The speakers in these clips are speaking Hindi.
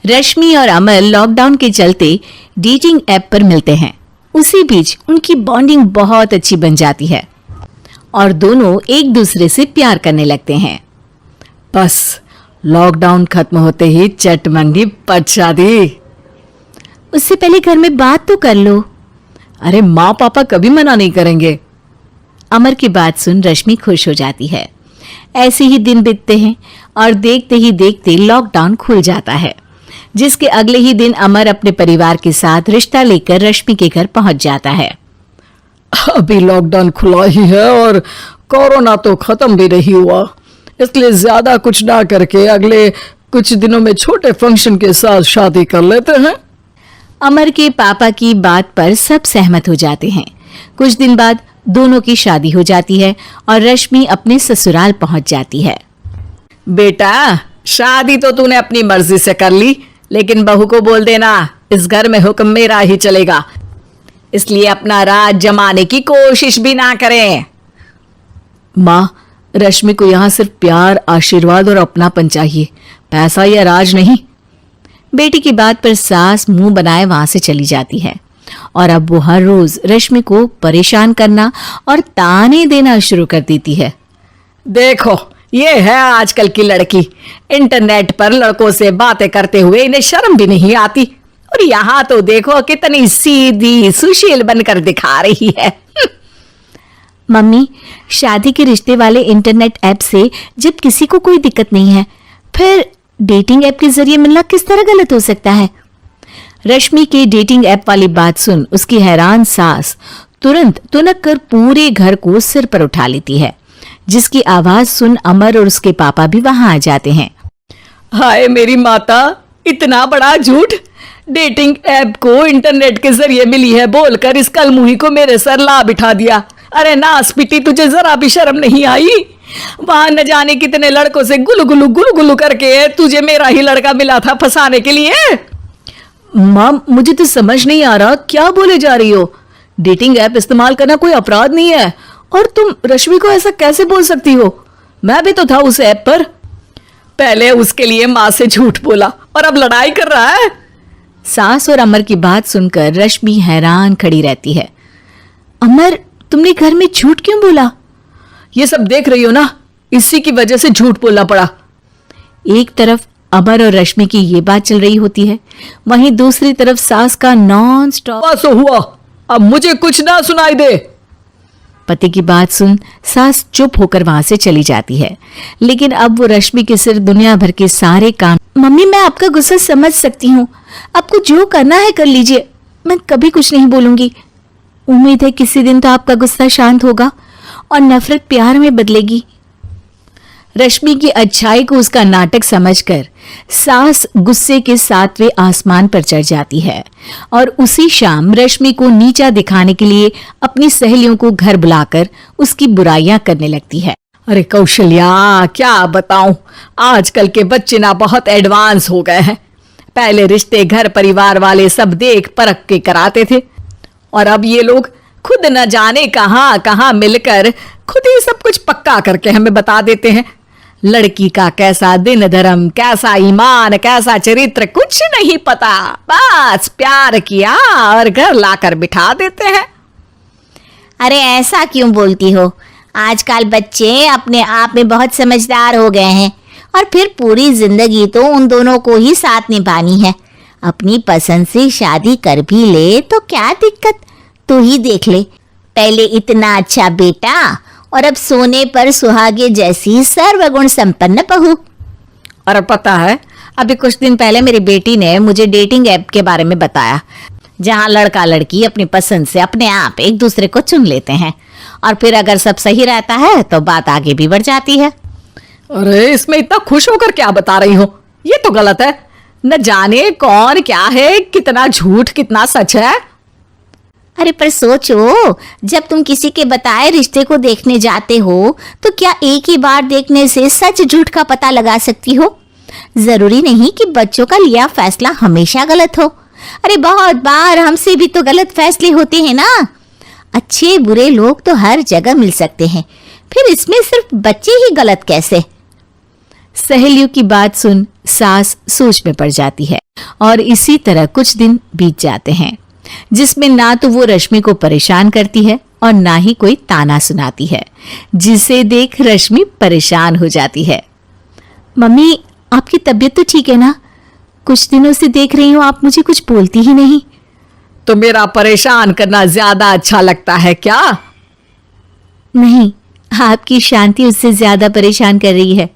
रश्मि और अमर लॉकडाउन के चलते डेटिंग ऐप पर मिलते हैं। उसी बीच उनकी बॉन्डिंग बहुत अच्छी बन जाती है और दोनों एक दूसरे से प्यार करने लगते हैं। बस लॉकडाउन खत्म होते ही चट मंडी पट शादी। उससे पहले घर में बात तो कर लो। अरे माँ पापा कभी मना नहीं करेंगे। अमर की बात सुन रश्मि खुश हो जाती है। ऐसे ही दिन बीतते हैं और देखते ही देखते लॉकडाउन खुल जाता है, जिसके अगले ही दिन अमर अपने परिवार के साथ रिश्ता लेकर रश्मि के घर पहुंच जाता है। अभी लॉकडाउन खुला ही है और कोरोना तो खत्म भी नहीं हुआ, इसलिए ज्यादा कुछ ना करके अगले कुछ दिनों में छोटे फंक्शन के साथ शादी कर लेते हैं। अमर के पापा की बात पर सब सहमत हो जाते हैं। कुछ दिन बाद दोनों की शादी हो जाती है और रश्मि अपने ससुराल पहुंच जाती है। बेटा, शादी तो तूने अपनी मर्जी से कर ली, लेकिन बहू को बोल देना इस घर में हुक्म मेरा ही चलेगा, इसलिए अपना राज जमाने की कोशिश भी ना करें। माँ, रश्मि को यहाँ सिर्फ प्यार, आशीर्वाद और अपनापन चाहिए, पैसा या राज नहीं। बेटी की बात पर सास मुंह बनाए वहां से चली जाती है और अब वो हर रोज रश्मि को परेशान करना और ताने देना शुरू कर देती है। देखो, ये है आजकल की लड़की, इंटरनेट पर लड़कों से बातें करते हुए इन्हें शर्म भी नहीं आती, और यहाँ तो देखो कितनी सीधी सुशील बनकर दिखा रही है। मम्मी, शादी के रिश्ते वाले इंटरनेट ऐप से जब किसी को कोई दिक्कत नहीं है, फिर डेटिंग ऐप के जरिए मिलना किस तरह गलत हो सकता है? रश्मि के डेटिंग ऐप वाली बात सुन उसकी हैरान सास तुरंत तुनक कर पूरे घर को सिर पर उठा लेती है, जिसकी आवाज सुन अमर और उसके पापा भी वहां आ जाते हैं। हाय मेरी माता, इतना बड़ा झूठ! डेटिंग ऐप को इंटरनेट के जरिए मिली है बोलकर इस कलमुही को मेरे सर ला बिठा दिया। अरे नासपिटी, तुझे जरा भी शर्म नहीं आई? वहां न जाने कितने लड़कों से गुलगुलू करके तुझे मेरा ही लड़का मिला था फंसाने के लिए। मां, मुझे तो समझ नहीं आ रहा क्या बोले जा रही हो। डेटिंग ऐप इस्तेमाल करना कोई अपराध नहीं है, और तुम रश्मि को ऐसा कैसे बोल सकती हो? मैं भी तो था उस ऐप पर। पहले उसके लिए माँ से झूठ बोला और अब लड़ाई कर रहा है। सास और अमर की बात सुनकर रश्मि हैरान खड़ी रहती है। अमर, तुमने घर में झूठ क्यों बोला? ये सब देख रही हो ना, इसी की वजह से झूठ बोलना पड़ा। एक तरफ अमर और रश्मि की ये बात चल रही होती है, वहीं दूसरी तरफ सास का नॉन स्टॉप हुआ, अब मुझे कुछ ना सुनाई दे। पति की बात सुन सास चुप होकर वहां से चली जाती है, लेकिन अब वो रश्मि के सिर दुनिया भर के सारे काम। मम्मी, मैं आपका गुस्सा समझ सकती हूँ, आपको जो करना है कर लीजिए, मैं कभी कुछ नहीं बोलूंगी। उम्मीद है किसी दिन तो आपका गुस्सा शांत होगा और नफरत प्यार में बदलेगी। रश्मि की अच्छाई को उसका नाटक समझकर सास गुस्से के 7वें आसमान पर चढ़ जाती है और उसी शाम रश्मि को नीचा दिखाने के लिए अपनी सहेलियों को घर बुलाकर उसकी बुराइयां करने लगती है। अरे कौशल्या, क्या बताऊं, आजकल के बच्चे ना बहुत एडवांस हो गए हैं। पहले रिश्ते घर परिवार वाले सब देख परख के कराते थे, और अब ये लोग खुद न जाने कहां कहां मिलकर खुद ही सब कुछ पक्का करके हमें बता देते हैं। लड़की का कैसा दिन धर्म, कैसा ईमान, कैसा चरित्र कुछ नहीं पता, बस प्यार किया और घर लाकर बिठा देते हैं। अरे ऐसा क्यों बोलती हो? आजकल बच्चे अपने आप में बहुत समझदार हो गए हैं, और फिर पूरी जिंदगी तो उन दोनों को ही साथ निभानी है। अपनी पसंद से शादी कर भी ले तो क्या दिक्कत? तू ही देख ले, पहले इतना अच्छा बेटा और अब सोने पर सुहागे जैसी सर्वगुण संपन्न बहू। और पता है, अभी कुछ दिन पहले मेरी बेटी ने मुझे डेटिंग ऐप के बारे में बताया, जहां लड़का लड़की अपनी पसंद से अपने आप एक दूसरे को चुन लेते हैं, और फिर अगर सब सही रहता है तो बात आगे भी बढ़ जाती है। अरे इसमें इतना खुश होकर क्या बता रही हो? ये तो गलत है। न जाने कौन क्या है, कितना झूठ कितना सच है। अरे पर सोचो, जब तुम किसी के बताए रिश्ते को देखने जाते हो तो क्या एक ही बार देखने से सच झूठ का पता लगा सकती हो? जरूरी नहीं कि बच्चों का लिया फैसला हमेशा गलत हो। अरे बहुत बार हमसे भी तो गलत फैसले होते हैं ना। अच्छे बुरे लोग तो हर जगह मिल सकते हैं, फिर इसमें सिर्फ बच्चे ही गलत कैसे? सहेलियों की बात सुन सास सोच में पड़ जाती है। और इसी तरह कुछ दिन बीत जाते हैं, जिसमें ना तो वो रश्मि को परेशान करती है और ना ही कोई ताना सुनाती है, जिसे देख रश्मि परेशान हो जाती है। मम्मी, आपकी तबीयत तो ठीक है ना? कुछ दिनों से देख रही हूँ आप मुझे कुछ बोलती ही नहीं। तो मेरा परेशान करना ज्यादा अच्छा लगता है क्या? नहीं, आपकी शांति उससे ज्यादा परेशान कर रही है।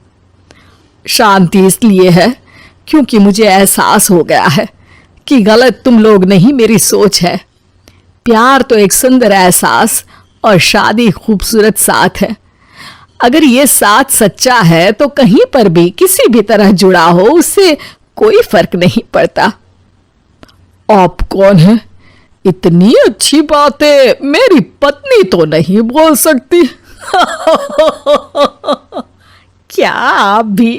शांति इसलिए है क्योंकि मुझे एहसास हो गया है कि गलत तुम लोग नहीं, मेरी सोच है। प्यार तो एक सुंदर एहसास और शादी खूबसूरत साथ है। अगर ये साथ सच्चा है तो कहीं पर भी किसी भी तरह जुड़ा हो, उससे कोई फर्क नहीं पड़ता। आप कौन है? इतनी अच्छी बातें मेरी पत्नी तो नहीं बोल सकती। क्या आप भी?